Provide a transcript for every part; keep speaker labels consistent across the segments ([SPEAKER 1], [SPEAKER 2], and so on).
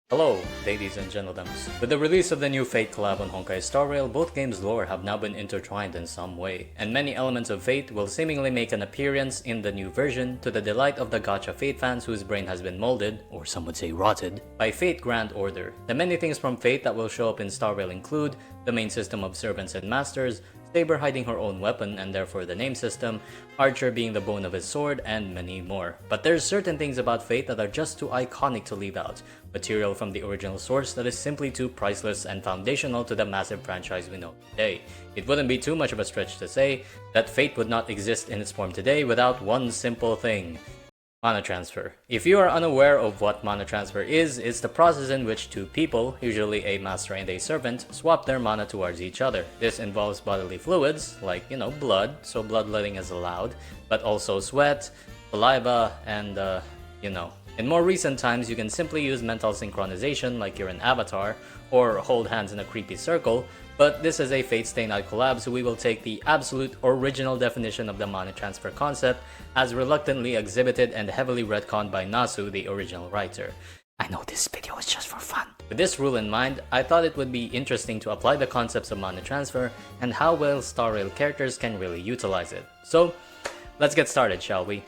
[SPEAKER 1] Hello, ladies and gentlemen. With the release of the new Fate collab on honkaistarrail, both games' lore have now been intertwined in some way, and many elements of Fate will seemingly make an appearance in the new version to the delight of the gacha Fate fans whose brain has been molded, or some would say rotted, by Fate Grand Order. The many things from Fate that will show up in Starrail include the main system of servants and masters, Saber hiding her own weapon and therefore the name system, Archer being the bone of his sword, and many more. But there's certain things about Fate that are just too iconic to leave out. Material from the original source that is simply too priceless and foundational to the massive franchise we know today. It wouldn't be too much of a stretch to say that Fate would not exist in its form today without one simple thing. Mana transfer. If you are unaware of what mana transfer is, it's the process in which two people, usually a master and a servant, swap their mana towards each other. This involves bodily fluids, like, blood, so bloodletting is allowed, but also sweat, saliva, and, In more recent times, you can simply use mental synchronization like you're an avatar, or hold hands in a creepy circle, but this is a Fate Stay Night collab, so we will take the absolute original definition of the mana transfer concept as reluctantly exhibited and heavily retconned by Nasu, the original writer. I know this video is just for fun. With this rule in mind, I thought it would be interesting to apply the concepts of mana transfer and how well Starrail characters can really utilize it. So, let's get started, shall we?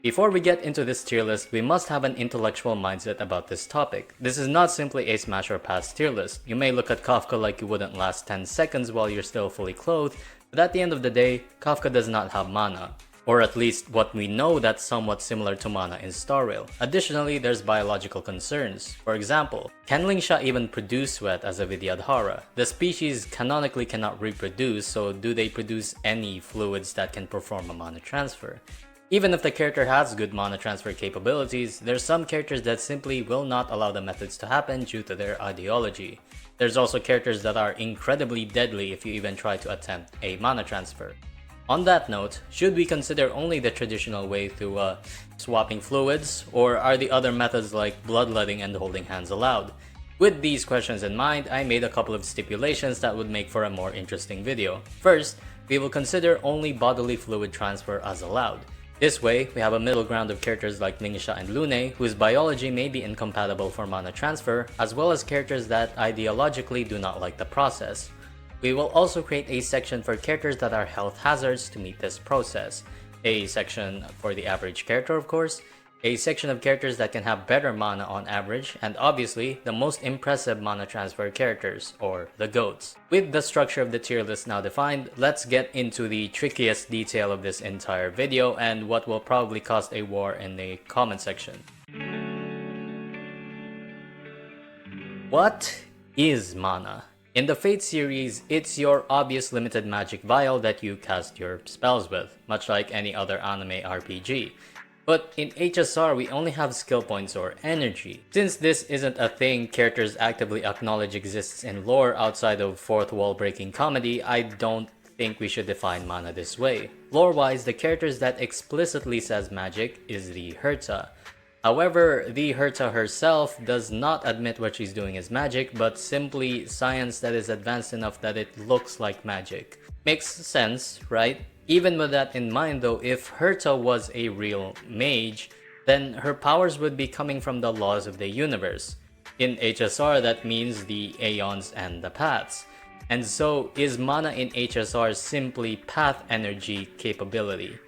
[SPEAKER 1] Before we get into this tier list, we must have an intellectual mindset about this topic. This is not simply a smash or pass tier list. You may look at Kafka like you wouldn't last 10 seconds while you're still fully clothed, but at the end of the day, Kafka does not have mana. Or at least what we know that's somewhat similar to mana in Starrail. Additionally, there's biological concerns. For example, can Lingsha even produce sweat as a Vidyadhara? The species canonically cannot reproduce, so do they produce any fluids that can perform a mana transfer? Even if the character has good mana transfer capabilities, there's some characters that simply will not allow the methods to happen due to their ideology. There's also characters that are incredibly deadly if you even try to attempt a mana transfer. On that note, should we consider only the traditional way through swapping fluids, or are the other methods like bloodletting and holding hands allowed? With these questions in mind, I made a couple of stipulations that would make for a more interesting video. First, we will consider only bodily fluid transfer as allowed. This way, we have a middle ground of characters like Ningxia and Lune, whose biology may be incompatible for mana transfer, as well as characters that ideologically do not like the process. We will also create a section for characters that are health hazards to meet this process, a section for the average character of course, a section of characters that can have better mana on average, and obviously the most impressive mana transfer characters, or the GOATs. With the structure of the tier list now defined, let's get into the trickiest detail of this entire video and what will probably cause a war in the comment section. What is mana? In the Fate series, it's your obvious limited magic vial that you cast your spells with, much like any other anime RPG. But in HSR, we only have skill points or energy. Since this isn't a thing characters actively acknowledge exists in lore outside of fourth wall breaking comedy, I don't think we should define mana this way. Lore-wise, the characters that explicitly says magic is the Herta. However, the Herta herself does not admit what she's doing is magic, but simply science that is advanced enough that it looks like magic. Makes sense, right? Even with that in mind though, if Herta was a real mage, then her powers would be coming from the laws of the universe. In HSR, that means the aeons and the paths. And so, is mana in HSR simply path energy capability?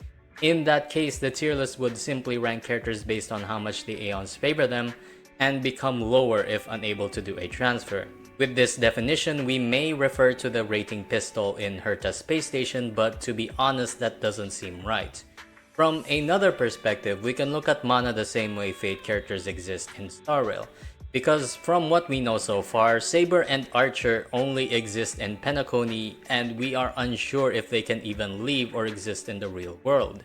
[SPEAKER 1] In that case, the tier list would simply rank characters based on how much the aeons favor them, and become lower if unable to do a transfer. With this definition, we may refer to the rating pistol in Herta's space station, but to be honest, that doesn't seem right. From another perspective, we can look at mana the same way Fate characters exist in Starrail. Because from what we know so far, Saber and Archer only exist in Penacony, and we are unsure if they can even leave or exist in the real world.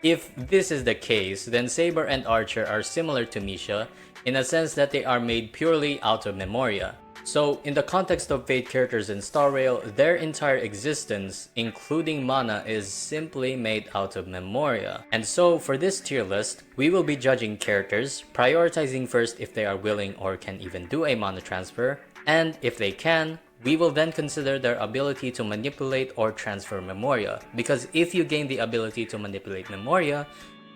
[SPEAKER 1] If this is the case, then Saber and Archer are similar to Misha in a sense that they are made purely out of memoria. So, in the context of Fate characters in Starrail, their entire existence, including mana, is simply made out of memoria. And so, for this tier list, we will be judging characters, prioritizing first if they are willing or can even do a mana transfer, and if they can, we will then consider their ability to manipulate or transfer memoria, because if you gain the ability to manipulate memoria,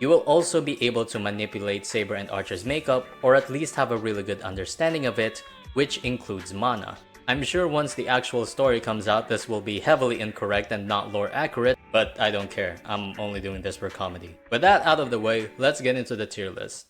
[SPEAKER 1] you will also be able to manipulate Saber and Archer's makeup, or at least have a really good understanding of it, which includes mana. I'm sure once the actual story comes out, this will be heavily incorrect and not lore accurate, but I don't care, I'm only doing this for comedy. With that out of the way, let's get into the tier list.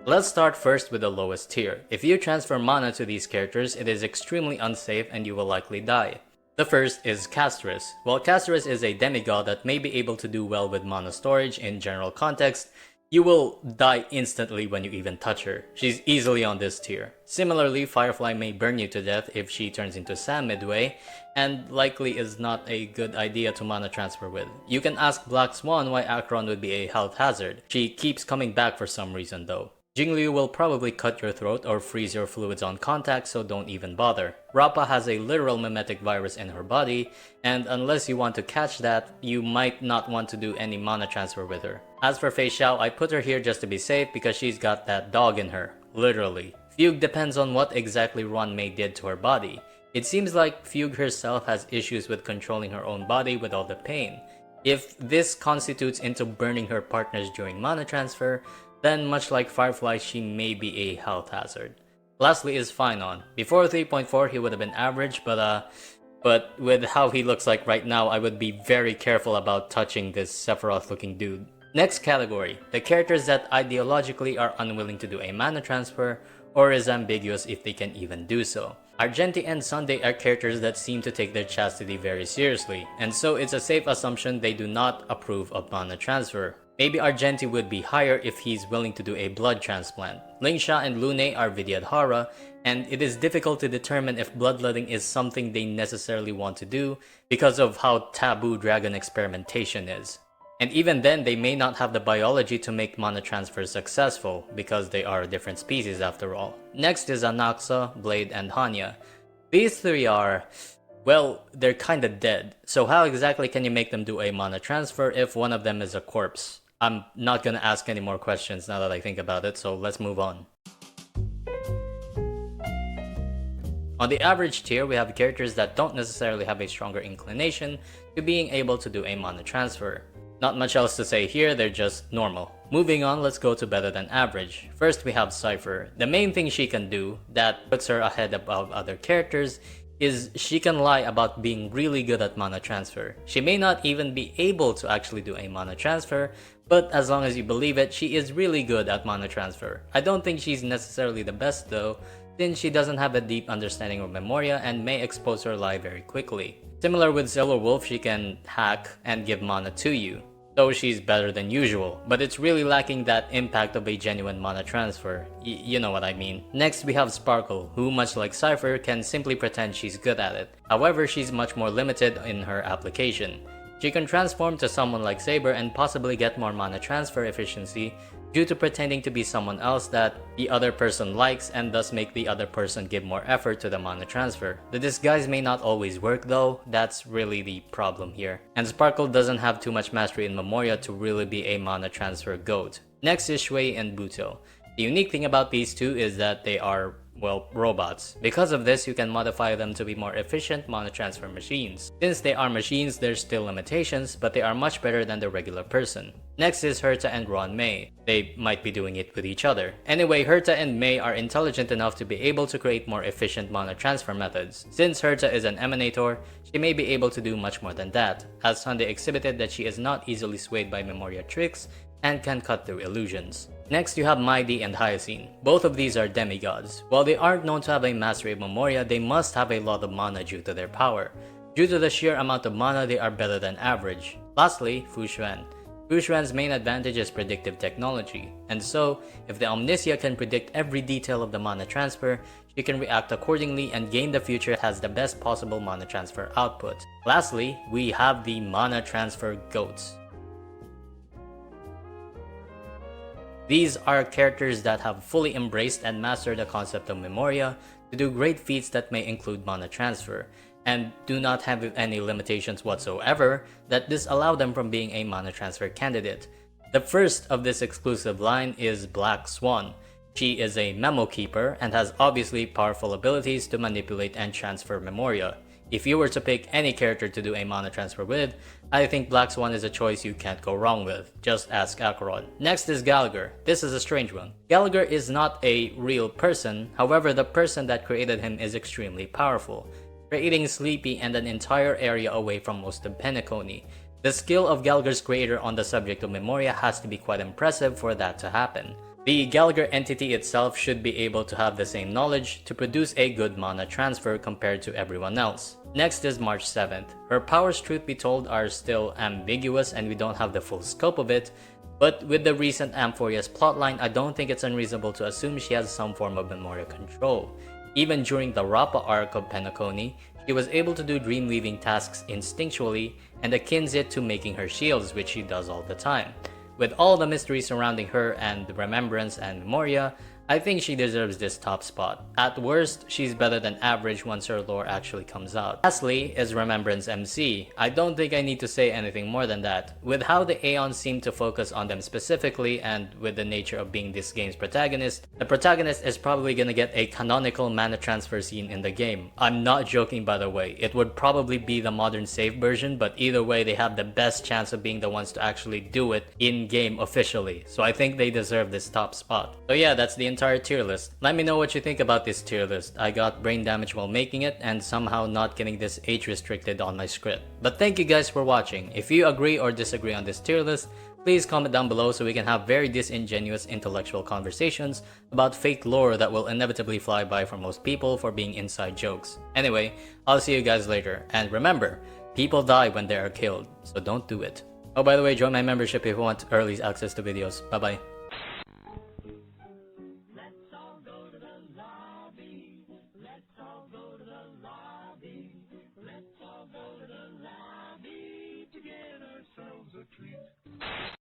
[SPEAKER 1] Let's start first with the lowest tier. If you transfer mana to these characters, it is extremely unsafe and you will likely die. The first is Castris. While Castris is a demigod that may be able to do well with mana storage in general context, you will die instantly when you even touch her. She's easily on this tier. Similarly, Firefly may burn you to death if she turns into Sam midway, and likely is not a good idea to mana transfer with. You can ask Black Swan why Acheron would be a health hazard. She keeps coming back for some reason though. Jingliu will probably cut your throat or freeze your fluids on contact, so don't even bother. Rappa has a literal mimetic virus in her body, and unless you want to catch that, you might not want to do any mana transfer with her. As for Fei Xiao, I put her here just to be safe because she's got that dog in her, literally. Fugue depends on what exactly Ruanmei did to her body. It seems like Fugue herself has issues with controlling her own body with all the pain. If this constitutes into burning her partners during mana transfer, then much like Firefly, she may be a health hazard. Lastly is Phynon. Before 3.4 he would have been average, but with how he looks like right now, I would be very careful about touching this Sephiroth looking dude. Next category, the characters that ideologically are unwilling to do a mana transfer, or is ambiguous if they can even do so. Argenti and Sunday are characters that seem to take their chastity very seriously, and so it's a safe assumption they do not approve of mana transfer. Maybe Argenti would be higher if he's willing to do a blood transplant. Lingsha and Lune are Vidyadhara, and it is difficult to determine if bloodletting is something they necessarily want to do because of how taboo dragon experimentation is. And even then, they may not have the biology to make mana transfers successful, because they are a different species after all. Next is Anaxa, Blade, and Hanya. These three are, well, they're kinda dead, so how exactly can you make them do a mana transfer if one of them is a corpse? I'm not gonna ask any more questions now that I think about it, so let's move on. On the average tier, we have characters that don't necessarily have a stronger inclination to being able to do a mana transfer. Not much else to say here, they're just normal. Moving on, let's go to better than average. First we have Cypher. The main thing she can do that puts her ahead above other characters is she can lie about being really good at mana transfer. She may not even be able to actually do a mana transfer, but as long as you believe it, she is really good at mana transfer. I don't think she's necessarily the best though, since she doesn't have a deep understanding of Memoria and may expose her lie very quickly. Similar with Sailor Wolf, she can hack and give mana to you, so she's better than usual, but it's really lacking that impact of a genuine mana transfer. You know what I mean. Next we have Sparkle, who much like Cypher can simply pretend she's good at it. However, she's much more limited in her application. She can transform to someone like Saber and possibly get more mana transfer efficiency due to pretending to be someone else that the other person likes and thus make the other person give more effort to the mana transfer. The disguise may not always work though, that's really the problem here. And Sparkle doesn't have too much mastery in Memoria to really be a mana transfer goat. Next is Shui and Buto. The unique thing about these two is that they are, well, robots. Because of this, you can modify them to be more efficient mana transfer machines. Since they are machines, there's still limitations, but they are much better than the regular person. Next is Herta and Ruanmei. They might be doing it with each other. Anyway, Herta and Mei are intelligent enough to be able to create more efficient mana transfer methods. Since Herta is an emanator, she may be able to do much more than that, as Sunday exhibited that she is not easily swayed by Memoria tricks and can cut through illusions. Next you have Maidi and Hyacine. Both of these are demigods. While they aren't known to have a mastery of Memoria, they must have a lot of mana due to their power. Due to the sheer amount of mana, they are better than average. Lastly, Fu Xuan. Fu Xuan's main advantage is predictive technology, and so, if the Omnisia can predict every detail of the mana transfer, she can react accordingly and gain the future has the best possible mana transfer output. Lastly, we have the mana transfer goats. These are characters that have fully embraced and mastered the concept of Memoria to do great feats that may include mana transfer, and do not have any limitations whatsoever that disallow them from being a mana transfer candidate. The first of this exclusive line is Black Swan. She is a memo keeper and has obviously powerful abilities to manipulate and transfer memoria. If you were to pick any character to do a mana transfer with, I think Black Swan is a choice you can't go wrong with. Just ask Acheron. Next is Gallagher. This is a strange one. Gallagher is not a real person, however the person that created him is extremely powerful, creating Sleepy and an entire area away from most of Penacony. The skill of Gallagher's creator on the subject of Memoria has to be quite impressive for that to happen. The Gallagher entity itself should be able to have the same knowledge to produce a good mana transfer compared to everyone else. Next is March 7th. Her powers, truth be told, are still ambiguous and we don't have the full scope of it, but with the recent Amphoria's plotline, I don't think it's unreasonable to assume she has some form of Memoria control. Even during the Rappa arc of Penacony, she was able to do dream-weaving tasks instinctually and akins it to making her shields, which she does all the time. With all the mystery surrounding her and Remembrance and Memoria, I think she deserves this top spot. At worst, she's better than average once her lore actually comes out. Lastly is Remembrance MC. I don't think I need to say anything more than that. With how the Aeons seem to focus on them specifically and with the nature of being this game's protagonist, the protagonist is probably gonna get a canonical mana transfer scene in the game. I'm not joking, by the way. It would probably be the modern save version, but either way they have the best chance of being the ones to actually do it in-game officially. So I think they deserve this top spot. So yeah, that's the entire tier list. Let me know what you think about this tier list. I got brain damage while making it and somehow not getting this age restricted on my script. But thank you guys for watching. If you agree or disagree on this tier list, please comment down below so we can have very disingenuous intellectual conversations about fake lore that will inevitably fly by for most people for being inside jokes. Anyway, I'll see you guys later. And remember, people die when they are killed, so don't do it. Oh, by the way, join my membership if you want early access to videos. Bye bye.